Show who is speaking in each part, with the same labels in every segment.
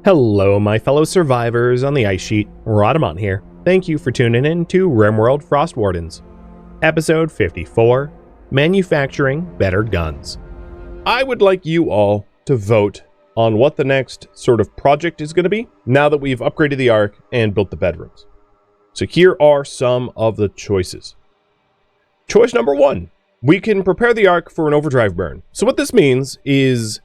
Speaker 1: Hello, my fellow survivors on the ice sheet. Rhadamant here. Thank you for tuning in to RimWorld Frostwardens. Episode 54, Manufacturing Better Guns. I would like you all to vote on what the next sort of project is going to be now that we've upgraded the Ark and built the bedrooms. So here are some of the choices. Choice number 1. We can prepare the Ark for an overdrive burn. So what this means is,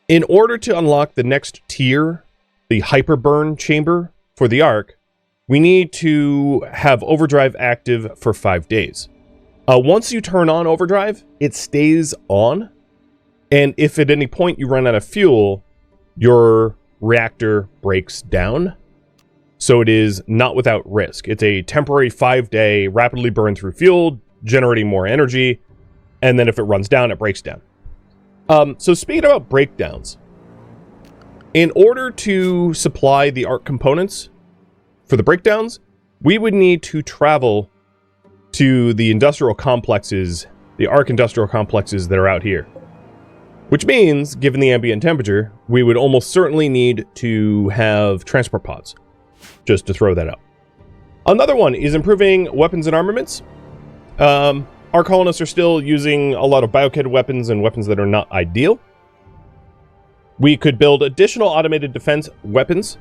Speaker 1: in order to unlock the next tier, the hyperburn chamber for the Ark, we need to have overdrive active for 5 days. Once you turn on overdrive, it stays on. And if at any point you run out of fuel, your reactor breaks down. So it is not without risk. It's a temporary 5-day rapidly burn through fuel, generating more energy. And then if it runs down, it breaks down. So speaking about breakdowns, in order to supply the Ark components for the breakdowns, we would need to travel to the industrial complexes, the Ark industrial complexes that are out here. Which means, given the ambient temperature, we would almost certainly need to have transport pods, just to throw that out. Another one is improving weapons and armaments. Our colonists are still using a lot of biokid weapons and weapons that are not ideal. We could build additional automated defense weapons.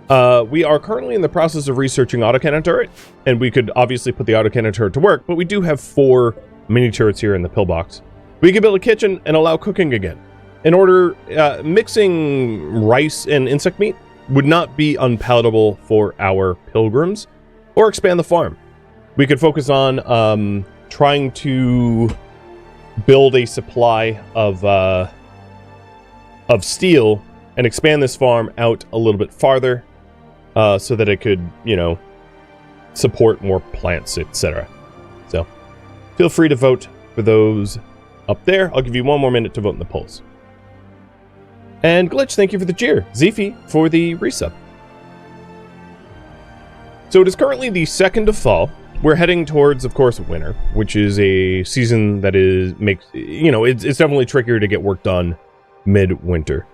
Speaker 1: We are currently in the process of researching autocannon turret, and we could obviously put the autocannon turret to work, but we do have 4 mini turrets here in the pillbox. We could build a kitchen and allow cooking again. In order, mixing rice and insect meat would not be unpalatable for our pilgrims, or expand the farm. We could focus on trying to build a supply of steel and expand this farm out a little bit farther so that it could, support more plants, etc. So feel free to vote for those up there. I'll give you 1 more minute to vote in the polls. And Glitch, thank you for the cheer. Zifi for the resub. So it is currently the 2nd of fall. We're heading towards, of course, winter, which is a season that it's definitely trickier to get work done mid-winter.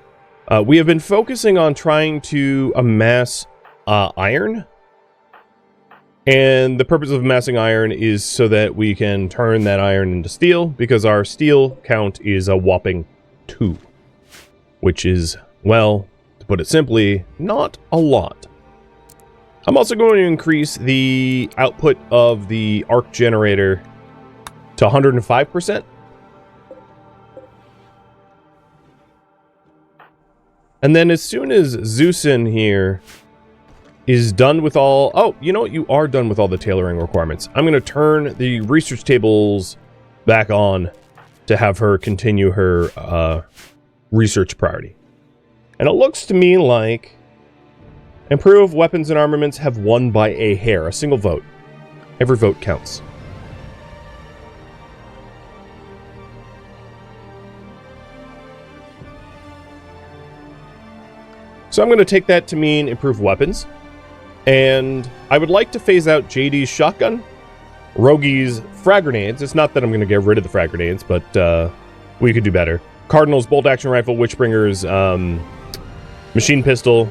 Speaker 1: We have been focusing on trying to amass iron. And the purpose of amassing iron is so that we can turn that iron into steel, because our steel count is a whopping 2. Which is, well, to put it simply, not a lot. I'm also going to increase the output of the Ark generator to 105%. And then as soon as Zeusin here is done with all... Oh, you know what? You are done with all the tailoring requirements. I'm going to turn the research tables back on to have her continue her research priority. And it looks to me like improved weapons and armaments have won by a hair, a single vote. Every vote counts. So I'm going to take that to mean improved weapons. And I would like to phase out JD's shotgun, Rogi's frag grenades. It's not that I'm going to get rid of the frag grenades, but we could do better. Cardinal's bolt action rifle, Witchbringer's machine pistol,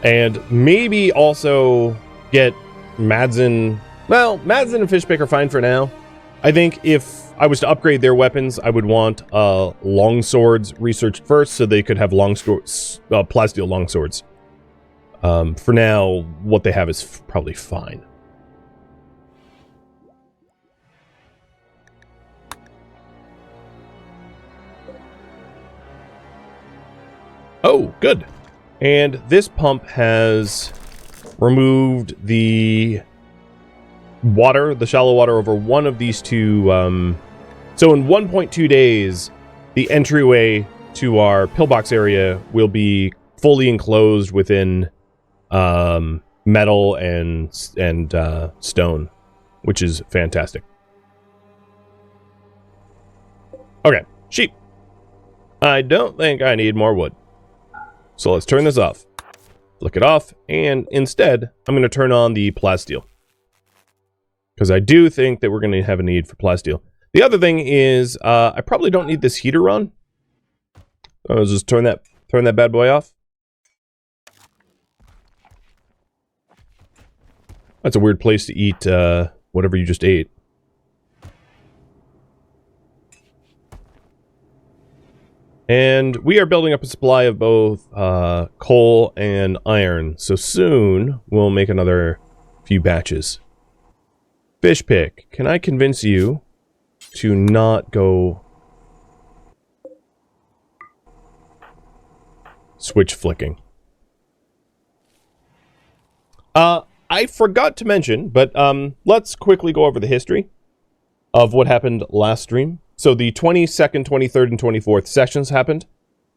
Speaker 1: and maybe also get Madsen. Well, Madsen and Fishpick are fine for now. I think if I was to upgrade their weapons, I would want long swords researched first, so they could have plasteel long swords. For now, what they have is probably fine. Oh, good. And this pump has removed the water, the shallow water, over one of these two. So in 1.2 days, the entryway to our pillbox area will be fully enclosed within metal and stone, which is fantastic. Okay, sheep. I don't think I need more wood. So let's turn this off. Flick it off, and instead, I'm going to turn on the plasteel. Because I do think that we're going to have a need for plasteel. The other thing is, I probably don't need this heater on. I'll just turn that bad boy off. That's a weird place to eat whatever you just ate. And we are building up a supply of both coal and iron, so soon we'll make another few batches. Fish pick, can I convince you to not go switch flicking? I forgot to mention, but let's quickly go over the history of what happened last stream. So the 22nd, 23rd, and 24th sessions happened.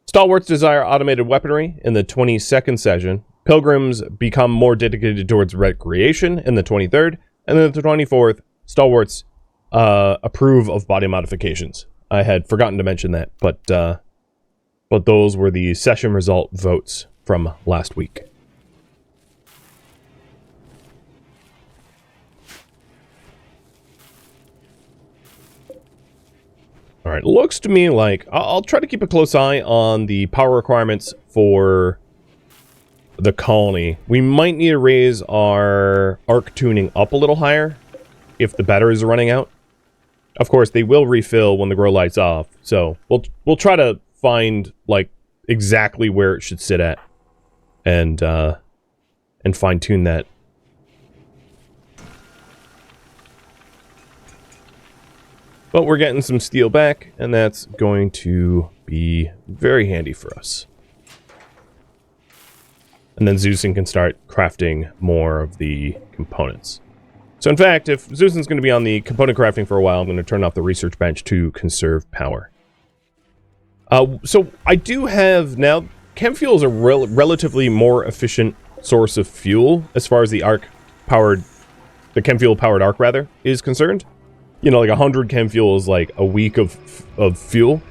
Speaker 1: Stalwarts desire automated weaponry in the 22nd session. Pilgrims become more dedicated towards recreation in the 23rd. And then the 24th, Stalwarts approve of body modifications. I had forgotten to mention that, but those were the session result votes from last week. Alright, looks to me like I'll try to keep a close eye on the power requirements for the colony. We might need to raise our arc tuning up a little higher if the batteries are running out. Of course, they will refill when the grow light's off, so we'll try to find like exactly where it should sit at and fine tune that. But we're getting some steel back, and that's going to be very handy for us. And then Zeusin can start crafting more of the components. So in fact, if Zeusin's going to be on the component crafting for a while, I'm going to turn off the research bench to conserve power. So I do have now, chem fuel is a relatively more efficient source of fuel as far as the chem fuel powered arc rather is concerned. You know, like 100 chem fuel is like a week of fuel.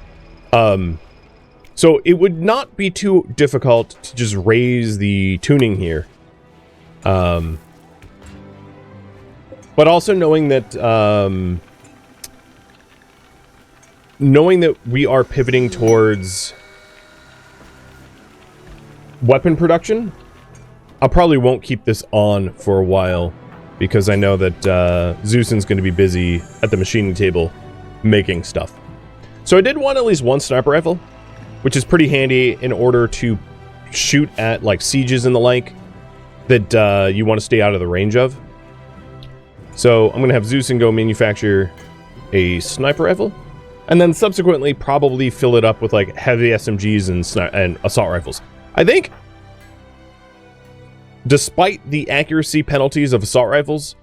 Speaker 1: So it would not be too difficult to just raise the tuning here. But also knowing that we are pivoting towards weapon production, I probably won't keep this on for a while. Because I know that Zeusin's going to be busy at the machining table making stuff. So I did want at least one sniper rifle, which is pretty handy in order to shoot at like sieges and the like that you want to stay out of the range of. So I'm going to have Zeusin go manufacture a sniper rifle, and then subsequently probably fill it up with like heavy SMGs and assault rifles. I think, despite the accuracy penalties of assault rifles,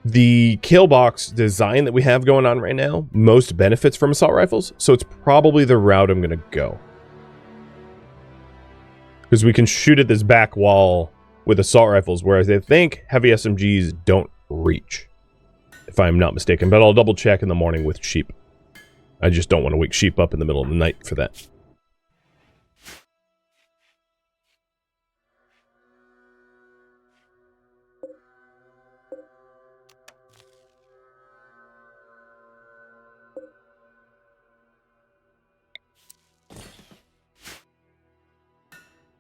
Speaker 1: the kill box design that we have going on right now most benefits from assault rifles, so it's probably the route I'm going to go. Because we can shoot at this back wall with assault rifles, whereas I think heavy SMGs don't reach, if I'm not mistaken. But I'll double check in the morning with Sheep. I just don't want to wake Sheep up in the middle of the night for that.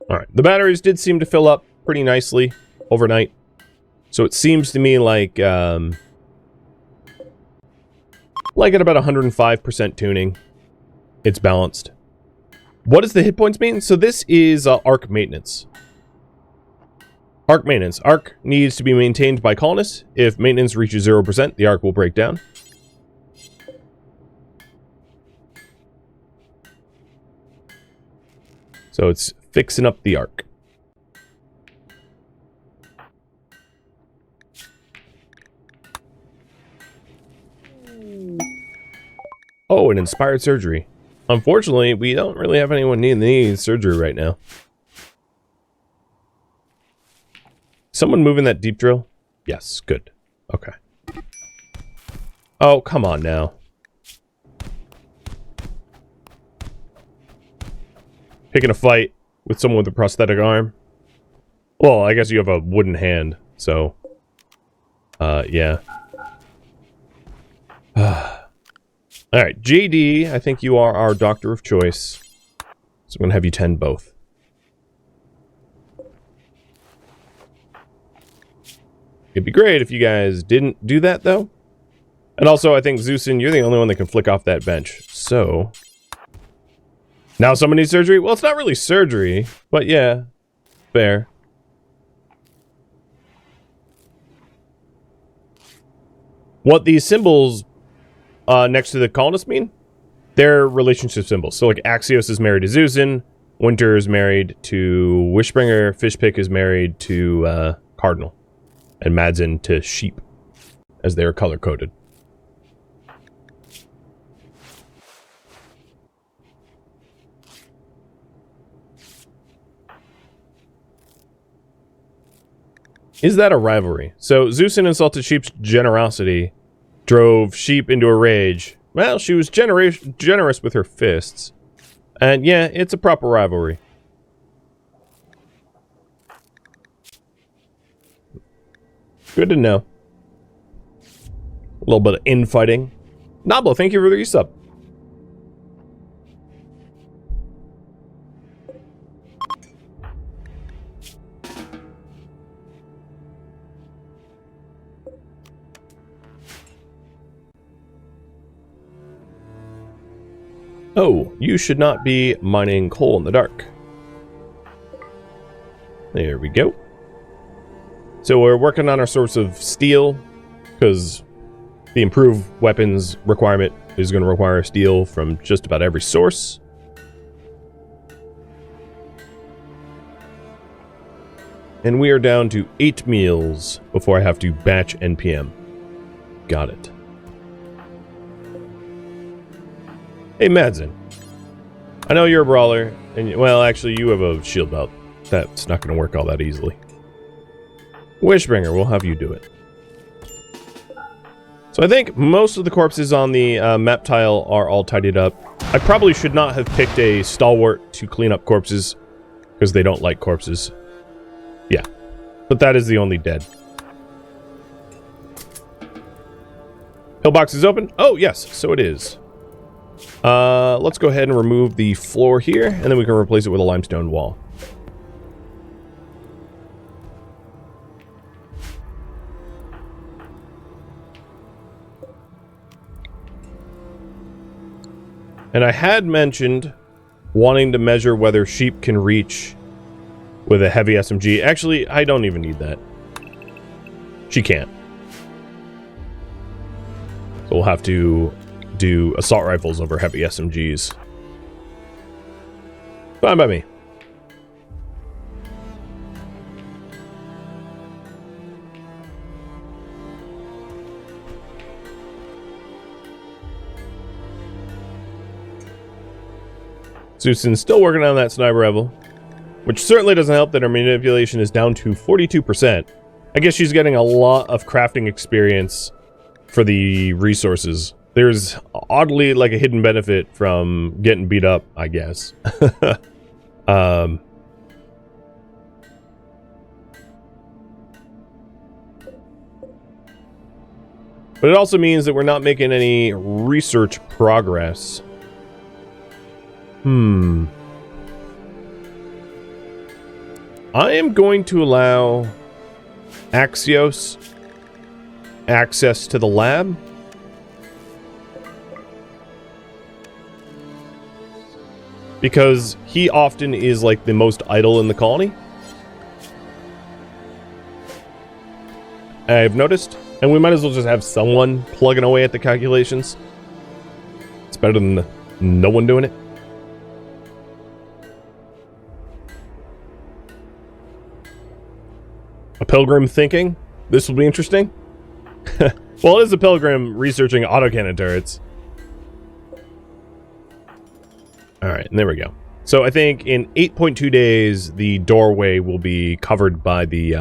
Speaker 1: Alright, the batteries did seem to fill up pretty nicely overnight. So it seems to me like at about 105% tuning, it's balanced. What does the hit points mean? So this is arc maintenance. Arc maintenance. Arc needs to be maintained by colonists. If maintenance reaches 0%, the arc will break down. So it's fixing up the arc. Oh, an inspired surgery. Unfortunately, we don't really have anyone needing surgery right now. Someone moving that deep drill? Yes, good. Okay. Oh, come on now. Picking a fight with someone with a prosthetic arm. Well, I guess you have a wooden hand, so... yeah. Alright, JD, I think you are our doctor of choice. So I'm going to have you tend both. It'd be great if you guys didn't do that, though. And also, I think, Zeusin, you're the only one that can flick off that bench. So... now someone needs surgery? Well, it's not really surgery, but yeah. Fair. What these symbols next to the colonists mean? They're relationship symbols. So, like, Axios is married to Zeusin, Winter is married to Wishbringer, Fishpick is married to Cardinal, and Madzin to Sheep, as they are color-coded. Is that a rivalry? So, Zeusin insulted Sheep's generosity, drove Sheep into a rage. Well, she was generous with her fists. And yeah, it's a proper rivalry. Good to know. A little bit of infighting. Nablo, thank you for the resub. Oh, you should not be mining coal in the dark. There we go. So we're working on our source of steel, because the improved weapons requirement is going to require steel from just about every source. And we are down to 8 meals before I have to batch NPM. Got it. Hey, Madzin. I know you're a brawler, and well, actually, you have a shield belt. That's not going to work all that easily. Wishbringer, we'll have you do it. So I think most of the corpses on the map tile are all tidied up. I probably should not have picked a stalwart to clean up corpses, because they don't like corpses. Yeah, but that is the only dead. Pillbox is open? Oh, yes, so it is. Let's go ahead and remove the floor here, and then we can replace it with a limestone wall. And I had mentioned wanting to measure whether Sheep can reach with a heavy SMG. Actually, I don't even need that. She can't. So we'll have to do assault rifles over heavy SMGs. Fine by me. Zeusin's still working on that sniper rifle, which certainly doesn't help that her manipulation is down to 42%. I guess she's getting a lot of crafting experience for the resources. There's oddly like a hidden benefit from getting beat up, I guess. But it also means that we're not making any research progress. I am going to allow Axios access to the lab. Because he often is like the most idle in the colony. I've noticed. And we might as well just have someone plugging away at the calculations. It's better than no one doing it. A pilgrim thinking? This will be interesting. Well, it is a pilgrim researching autocannon turrets. Alright, and there we go. So I think in 8.2 days, the doorway will be covered by the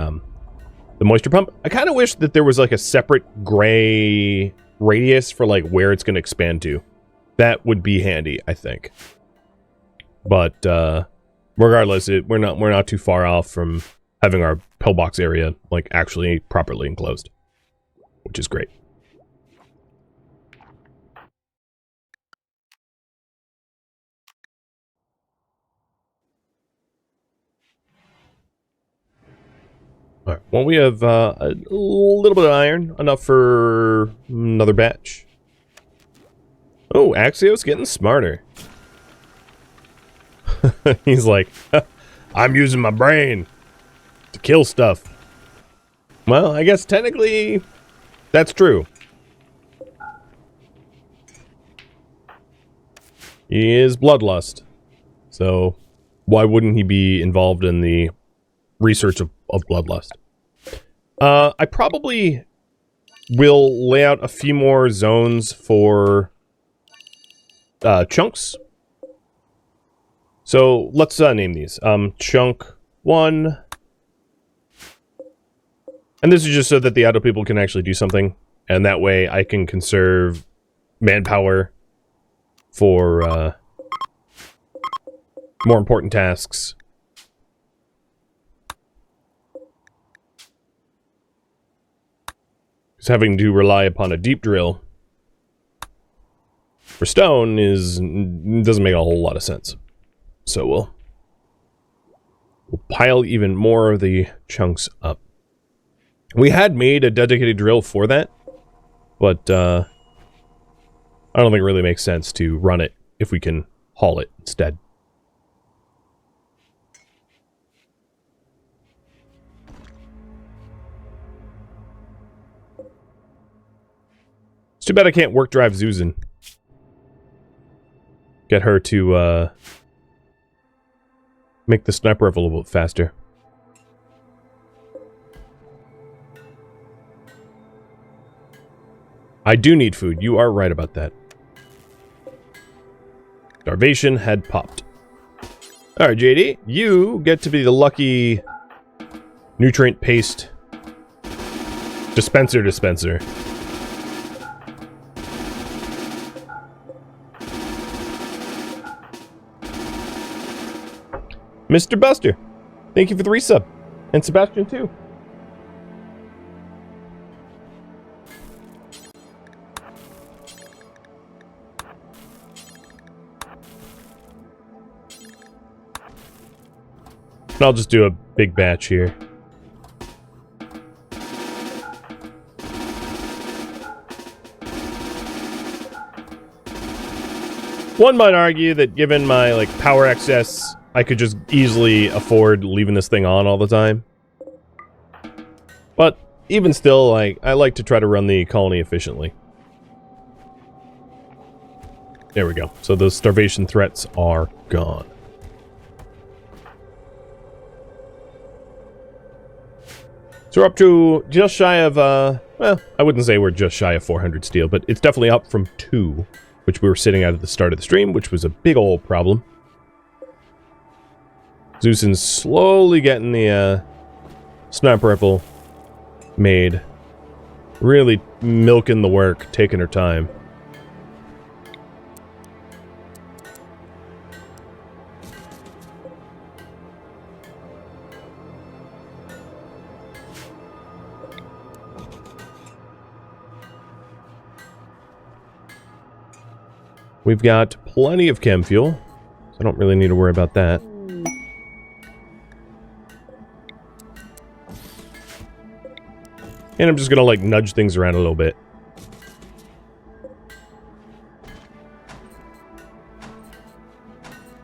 Speaker 1: moisture pump. I kind of wish that there was like a separate gray radius for like where it's going to expand to. That would be handy, I think. But regardless, we're not too far off from having our pillbox area like actually properly enclosed, which is great. Alright, well, we have a little bit of iron, enough for another batch. Oh, Axios getting smarter. He's like, I'm using my brain to kill stuff. Well, I guess technically that's true. He is bloodlust. So why wouldn't he be involved in the research of bloodlust? I probably will lay out a few more zones for chunks. So let's name these. Chunk 1. And this is just so that the idle people can actually do something. And that way I can conserve manpower for more important tasks. Because having to rely upon a deep drill for stone doesn't make a whole lot of sense. So we'll pile even more of the chunks up. We had made a dedicated drill for that, but I don't think it really makes sense to run it if we can haul it instead. It's too bad I can't work drive Zuzan. Get her to make the sniper rifle a little bit faster. I do need food. You are right about that. Starvation had popped. Alright, JD. You get to be the lucky nutrient paste dispenser. Mr. Buster, thank you for the resub. And Sebastian, too. And I'll just do a big batch here. One might argue that given my, power excess, I could just easily afford leaving this thing on all the time. But even still, I like to try to run the colony efficiently. There we go. So those starvation threats are gone. So we're up to just shy of, well, I wouldn't say we're just shy of 400 steel, but it's definitely up from 2, which we were sitting at the start of the stream, which was a big old problem. Zuzan's slowly getting the sniper rifle made. Really milking the work, taking her time. We've got plenty of chem fuel, so I don't really need to worry about that. And I'm just gonna, nudge things around a little bit.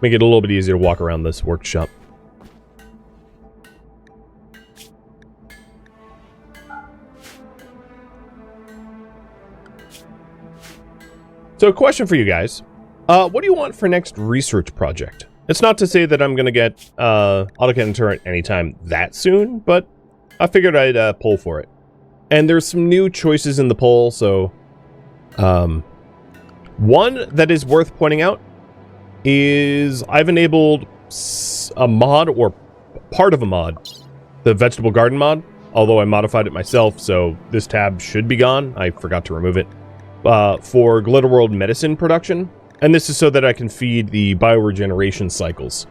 Speaker 1: Make it a little bit easier to walk around this workshop. So, a question for you guys. What do you want for next research project? It's not to say that I'm gonna get autocannon turret anytime that soon, but I figured I'd pull for it. And there's some new choices in the poll, so... one that is worth pointing out is I've enabled a mod, or part of a mod, the vegetable garden mod, although I modified it myself, so this tab should be gone. I forgot to remove it. For Glitterworld medicine production, and this is so that I can feed the bioregeneration cycles.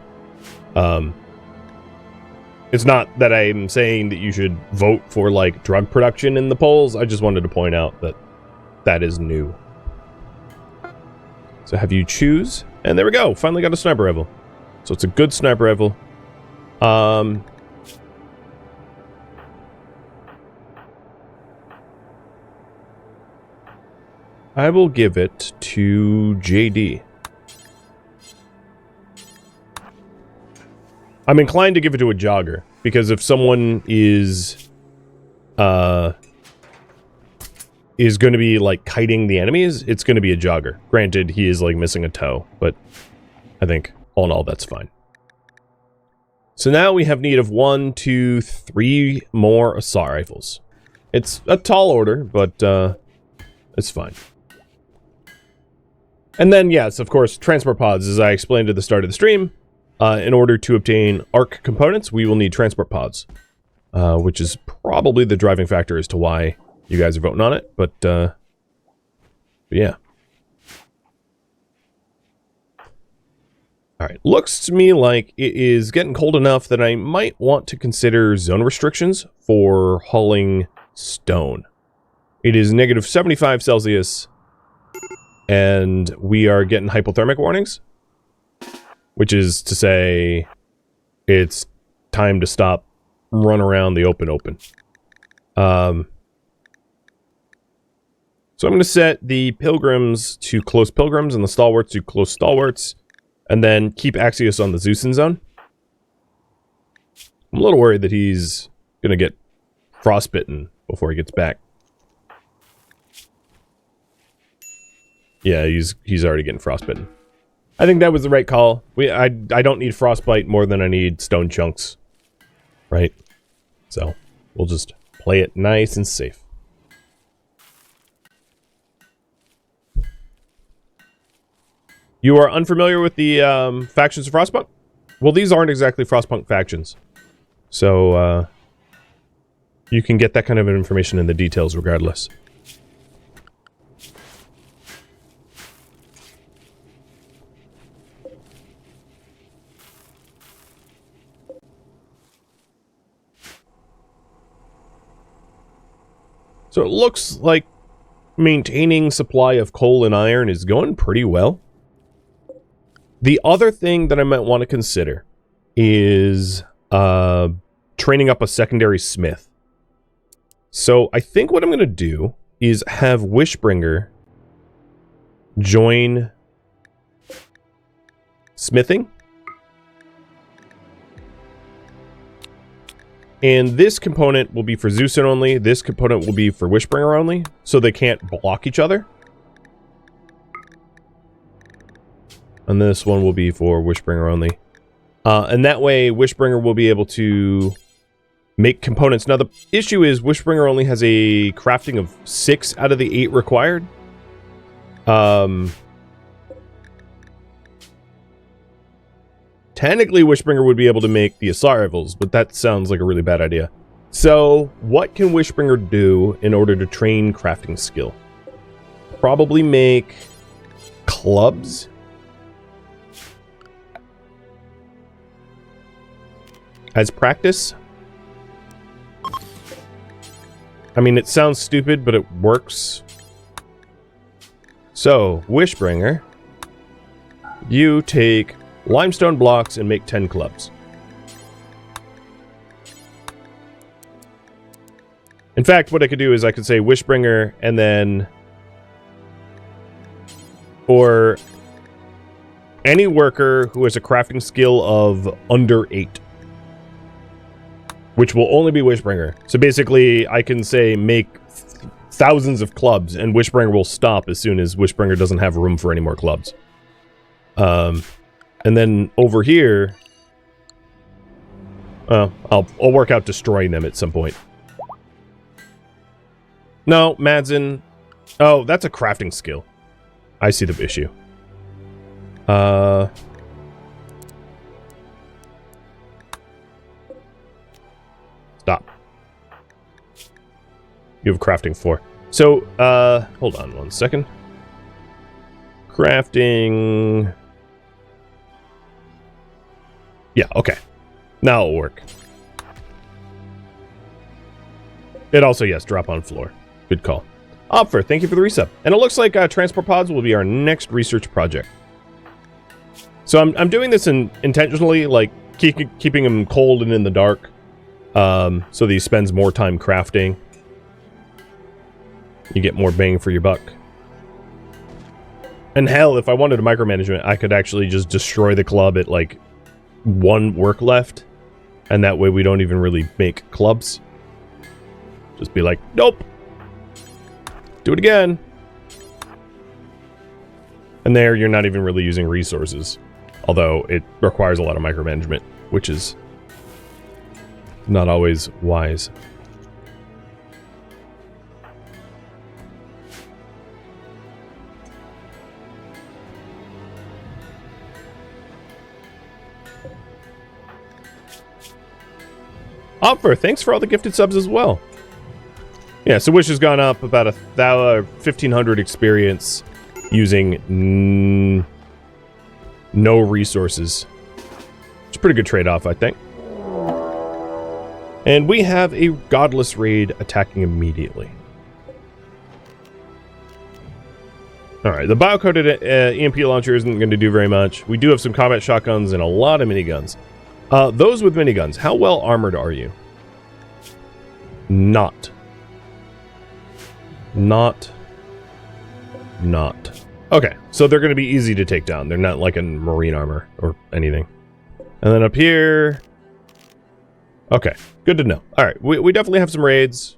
Speaker 1: It's not that I'm saying that you should vote for, drug production in the polls. I just wanted to point out that that is new. So have you choose, and there we go. Finally got a sniper rifle. So it's a good sniper rifle. I will give it to JD. I'm inclined to give it to a jogger, because if someone is going to be, like, kiting the enemies, it's going to be a jogger. Granted, he is, like, missing a toe, but I think, all in all, that's fine. So now we have need of 1, 2, 3 more assault rifles. It's a tall order, but it's fine. And then, yes, of course, transport pods, as I explained at the start of the stream. In order to obtain ARC components, we will need transport pods. Which is probably the driving factor as to why you guys are voting on it, but yeah. Alright, looks to me like it is getting cold enough that I might want to consider zone restrictions for hauling stone. It is negative 75 Celsius, and we are getting hypothermic warnings, which is to say it's time to stop, run around the open. So I'm going to set the pilgrims to close pilgrims and the stalwarts to close stalwarts, and then keep Axios on the Zeusin zone. I'm a little worried that he's going to get frostbitten before he gets back. Yeah, he's already getting frostbitten. I think that was the right call. I don't need frostbite more than I need stone chunks. Right? So, we'll just play it nice and safe. You are unfamiliar with the factions of Frostpunk? Well, these aren't exactly Frostpunk factions. So, you can get that kind of information in the details regardless. So it looks like maintaining supply of coal and iron is going pretty well. The other thing that I might want to consider is training up a secondary smith. So I think what I'm going to do is have Wishbringer join smithing. And this component will be for Zeusin only. This component will be for Wishbringer only. So they can't block each other. And this one will be for Wishbringer only. And that way, Wishbringer will be able to make components. Now, the issue is Wishbringer only has a crafting of 6 out of the 8 required. Technically, Wishbringer would be able to make the assault rifles, but that sounds like a really bad idea. So, what can Wishbringer do in order to train crafting skill? Probably make clubs. As practice. I mean, it sounds stupid, but it works. So, Wishbringer, you take limestone blocks and make 10 clubs. In fact, what I could do is I could say Wishbringer and then... or any worker who has a crafting skill of under 8. Which will only be Wishbringer. So basically, I can say make thousands of clubs, and Wishbringer will stop as soon as Wishbringer doesn't have room for any more clubs. And then over here, I'll work out destroying them at some point. No, Madsen. Oh, that's a crafting skill. I see the issue. Stop. You have crafting 4. So, hold on one second. Crafting... yeah, okay. Now it'll work. It also, yes, drop on floor. Good call. Opfer, thank you for the resub. And it looks like transport pods will be our next research project. So I'm doing this intentionally, like keeping him cold and in the dark, so that he spends more time crafting. You get more bang for your buck. And hell, if I wanted a micromanagement, I could actually just destroy the club at, like, 1 work left. And that way we don't even really make clubs. Just be like, nope. Do it again. And there, you're not even really using resources. Although, it requires a lot of micromanagement, which is not always wise. Opfer, thanks for all the gifted subs as well. Yeah, so Wish has gone up about 1,500 experience using no resources. It's a pretty good trade-off, I think. And we have a Godless Raid attacking immediately. Alright, the bio-coded EMP launcher isn't going to do very much. We do have some combat shotguns and a lot of miniguns. Those with miniguns, how well armored are you? Not. Okay, so they're going to be easy to take down. They're not like in marine armor or anything. And then up here... Okay, good to know. Alright, we definitely have some raids.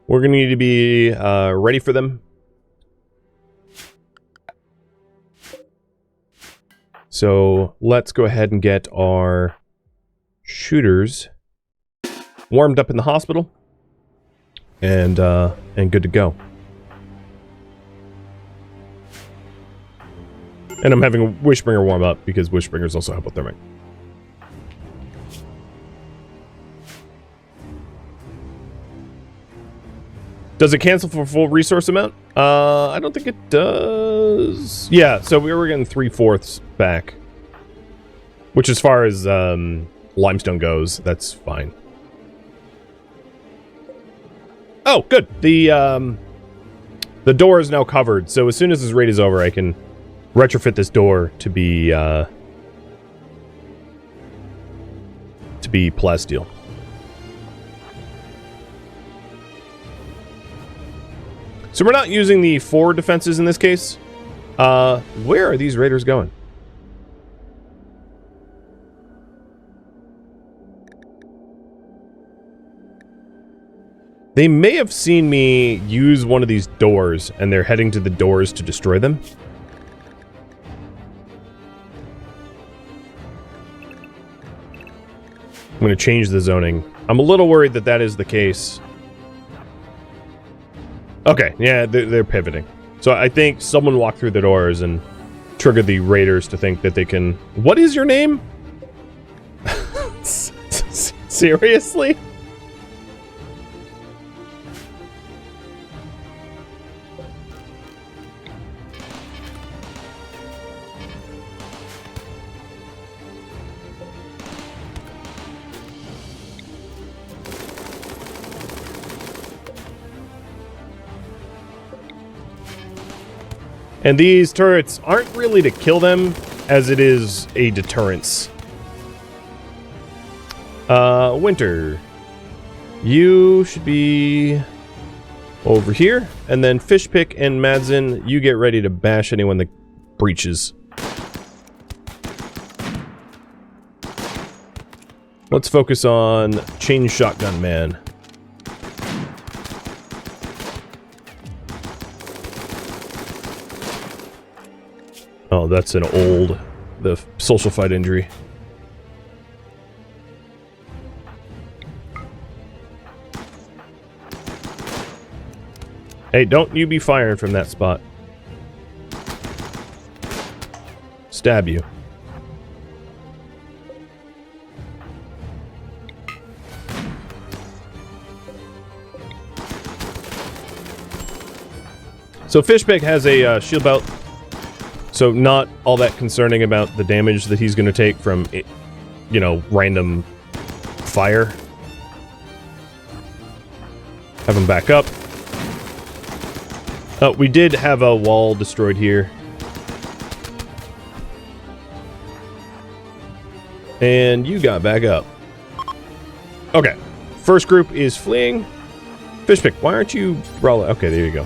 Speaker 1: We're going to need to be ready for them. So let's go ahead and get our shooters warmed up in the hospital and good to go. And I'm having Wishbringer warm up because Wishbringers also hypothermic. Does it cancel for full resource amount? I don't think it does. Yeah, so we were getting 3/4 back. Which as far as limestone goes, that's fine. Oh, good. The door is now covered, so as soon as this raid is over, I can retrofit this door to be plasteel. So we're not using the 4 defenses in this case. Where are these raiders going? They may have seen me use one of these doors, and they're heading to the doors to destroy them. I'm going to change the zoning. I'm a little worried that that is the case. Okay, yeah, they're pivoting. So I think someone walked through the doors and triggered the raiders to think that they can... What is your name? Seriously? And these turrets aren't really to kill them, as it is a deterrence. Winter. You should be over here. And then Fishpick and Madsen, you get ready to bash anyone that breaches. Let's focus on Chain Shotgun Man. Oh, that's an old, the social fight injury. Hey, don't you be firing from that spot. Stab you. So Fishpick has a shield belt. So not all that concerning about the damage that he's going to take from, you know, random fire. Have him back up. Oh, we did have a wall destroyed here. And you got back up. Okay. First group is fleeing. Fishpick, why aren't you... Okay, there you go.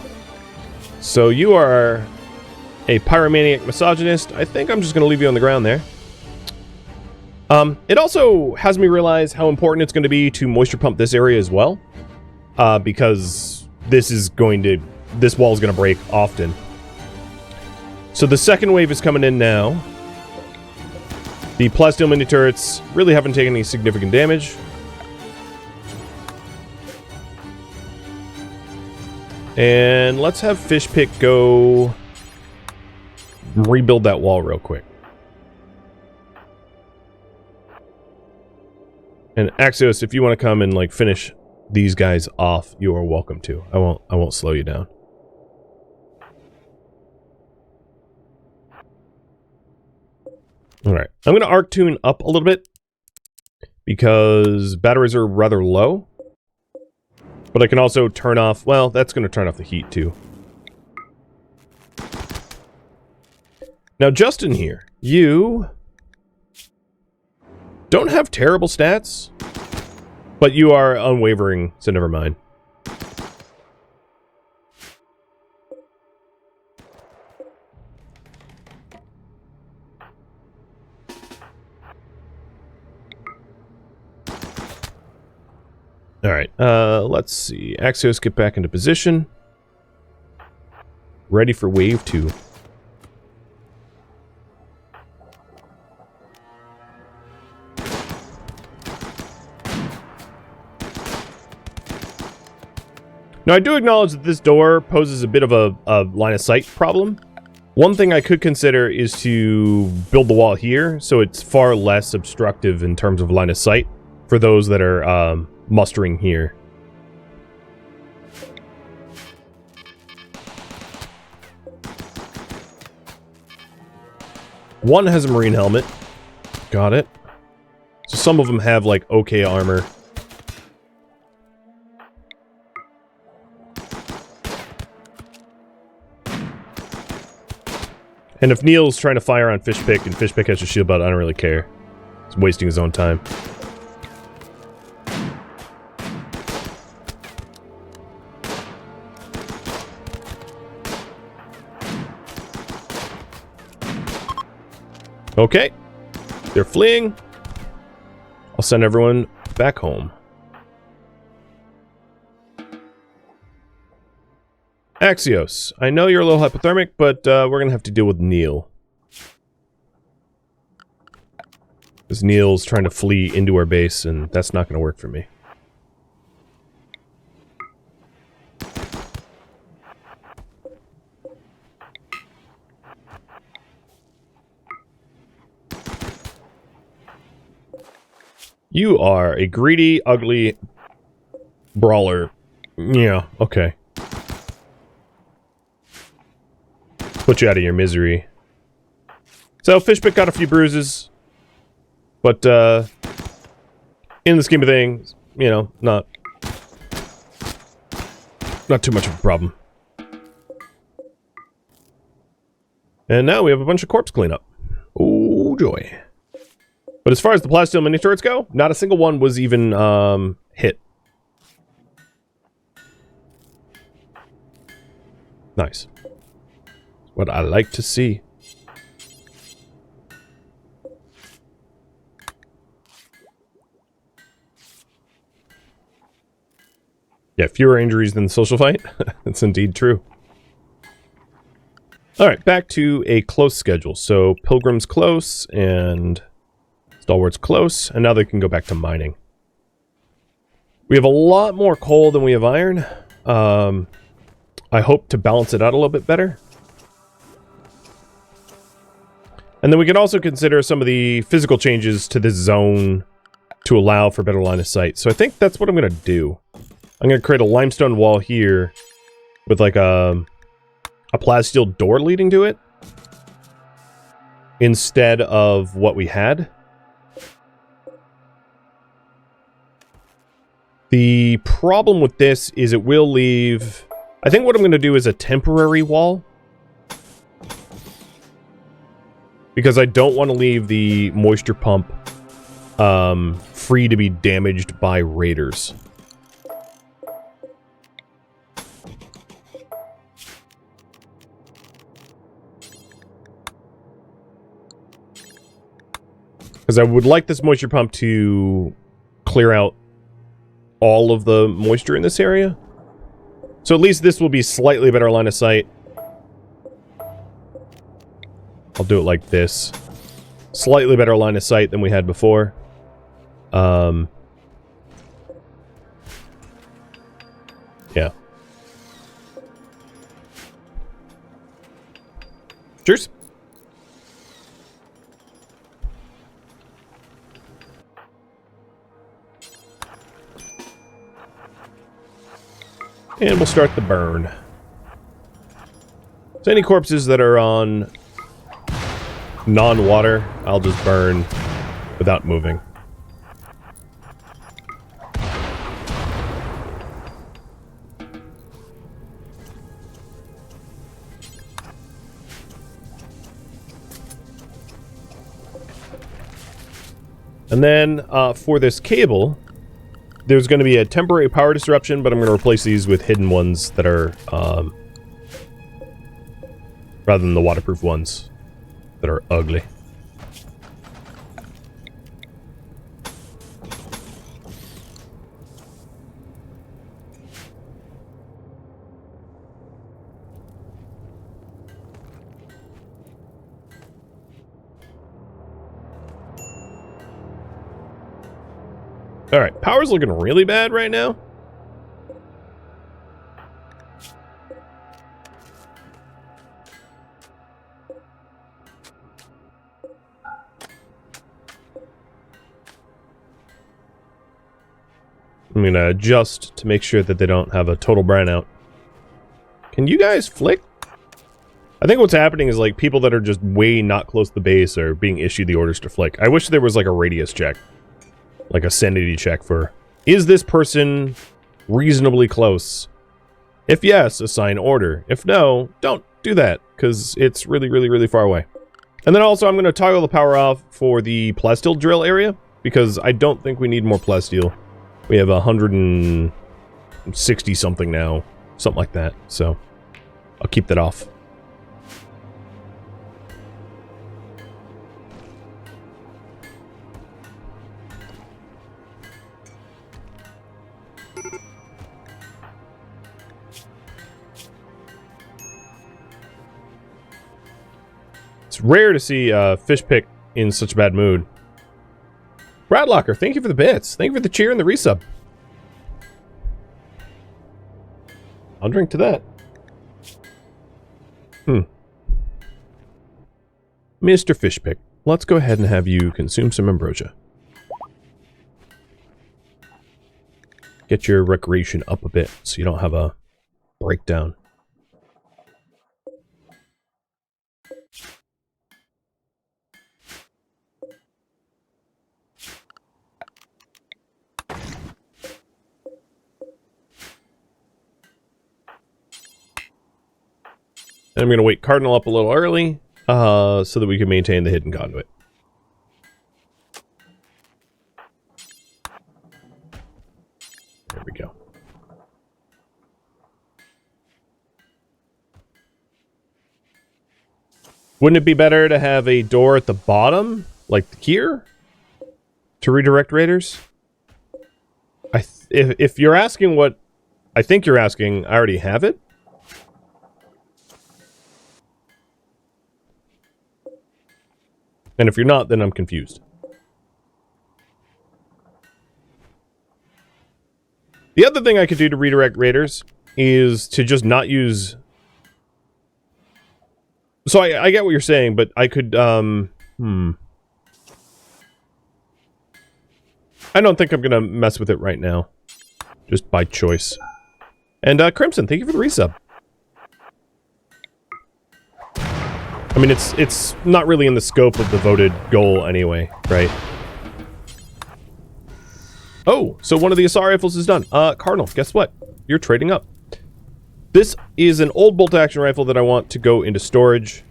Speaker 1: So you are... a pyromaniac misogynist. I think I'm just going to leave you on the ground there. It also has me realize how important it's going to be to moisture pump this area as well. Because this wall is going to break often. So the second wave is coming in now. The plasteel mini turrets really haven't taken any significant damage. And let's have Fishpick go rebuild that wall real quick. And Axios, if you want to come and like finish these guys off, you are welcome to. I won't slow you down. Alright, I'm going to arc tune up a little bit because batteries are rather low. But I can also turn off, well, that's going to turn off the heat too. Now, Justin here, you don't have terrible stats, but you are unwavering, so never mind. Alright, let's see. Axios, get back into position. Ready for wave 2. Now, I do acknowledge that this door poses a bit of a line of sight problem. One thing I could consider is to build the wall here, so it's far less obstructive in terms of line of sight for those that are mustering here. One has a marine helmet. Got it. So some of them have, like, okay armor. And if Neil's trying to fire on Fishpick and Fishpick has a shield belt, I don't really care. He's wasting his own time. Okay. They're fleeing. I'll send everyone back home. Axios, I know you're a little hypothermic, but we're going to have to deal with Neil. Because Neil's trying to flee into our base, and that's not going to work for me. You are a greedy, ugly brawler. Yeah, okay. Put you out of your misery. So, Fishpick got a few bruises. But, in the scheme of things, you know, not too much of a problem. And now we have a bunch of corpse cleanup. Oh, joy. But as far as the plasteel mini turrets go, not a single one was even, hit. Nice. What I like to see. Yeah, fewer injuries than the social fight. That's indeed true. Alright, back to a close schedule. So, Pilgrim's close, and Stalwart's close, and now they can go back to mining. We have a lot more coal than we have iron. I hope to balance it out a little bit better. And then we can also consider some of the physical changes to this zone to allow for better line of sight. So I think that's what I'm going to do. I'm going to create a limestone wall here with like a plasteel door leading to it instead of what we had. The problem with this is it will leave... I think what I'm going to do is a temporary wall. Because I don't want to leave the moisture pump free to be damaged by raiders. Because I would like this moisture pump to clear out all of the moisture in this area. So at least this will be slightly better line of sight. I'll do it like this. Slightly better line of sight than we had before. Yeah. Cheers. And we'll start the burn. So any corpses that are on non-water, I'll just burn without moving. And then for this cable, there's going to be a temporary power disruption, but I'm going to replace these with hidden ones that are, rather than the waterproof ones that are ugly. Alright, power's looking really bad right now. I'm gonna adjust to make sure that they don't have a total brownout. Can you guys flick? I think what's happening is like people that are just way not close to the base are being issued the orders to flick. I wish there was like a radius check. Like a sanity check for, is this person reasonably close? If yes, assign order. If no, don't do that, because it's really, really, really far away. And then also I'm going to toggle the power off for the plasteel drill area, because I don't think we need more plasteel. We have 160 something now, something like that, so I'll keep that off. It's rare to see Fish Pick in such a bad mood. Bradlocker, thank you for the bits. Thank you for the cheer and the resub. I'll drink to that. Mr. Fish Pick, let's go ahead and have you consume some ambrosia. Get your recreation up a bit so you don't have a breakdown. And I'm going to wake Cardinal up a little early, so that we can maintain the hidden conduit. There we go. Wouldn't it be better to have a door at the bottom, like here, to redirect raiders? If you're asking what I think you're asking, I already have it. And if you're not, then I'm confused. The other thing I could do to redirect raiders is to just not use... So I get what you're saying, but I could, I don't think I'm gonna mess with it right now. Just by choice. And, Crimson, thank you for the resub. I mean, it's not really in the scope of the voted goal anyway, right? Oh, so one of the assault rifles is done. Cardinal, guess what? You're trading up. This is an old bolt-action rifle that I want to go into storage,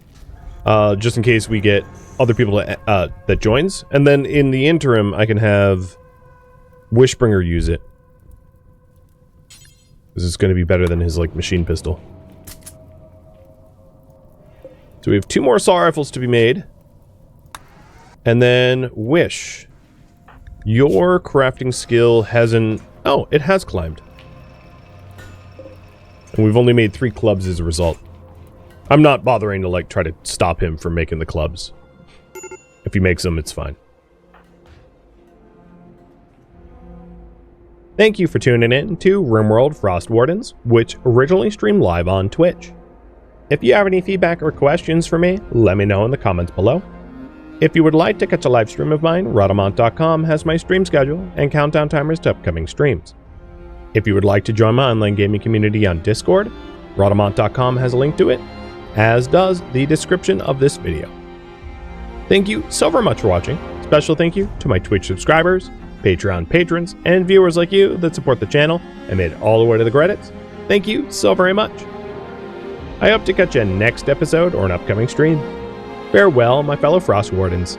Speaker 1: just in case we get other people that joins. And then in the interim, I can have Wishbringer use it. This is going to be better than his, like, machine pistol. So we have 2 more assault rifles to be made. And then Wish. Your crafting skill hasn't... Oh, it has climbed. And we've only made 3 clubs as a result. I'm not bothering to, like, try to stop him from making the clubs. If he makes them, it's fine. Thank you for tuning in to RimWorld Frostwardens, which originally streamed live on Twitch. If you have any feedback or questions for me, let me know in the comments below. If you would like to catch a live stream of mine, Rhadamant.com has my stream schedule and countdown timers to upcoming streams. If you would like to join my online gaming community on Discord, Rhadamant.com has a link to it, as does the description of this video. Thank you so very much for watching. Special thank you to my Twitch subscribers, Patreon patrons, and viewers like you that support the channel and made it all the way to the credits. Thank you so very much. I hope to catch you next episode or an upcoming stream. Farewell, my fellow Frostwardens.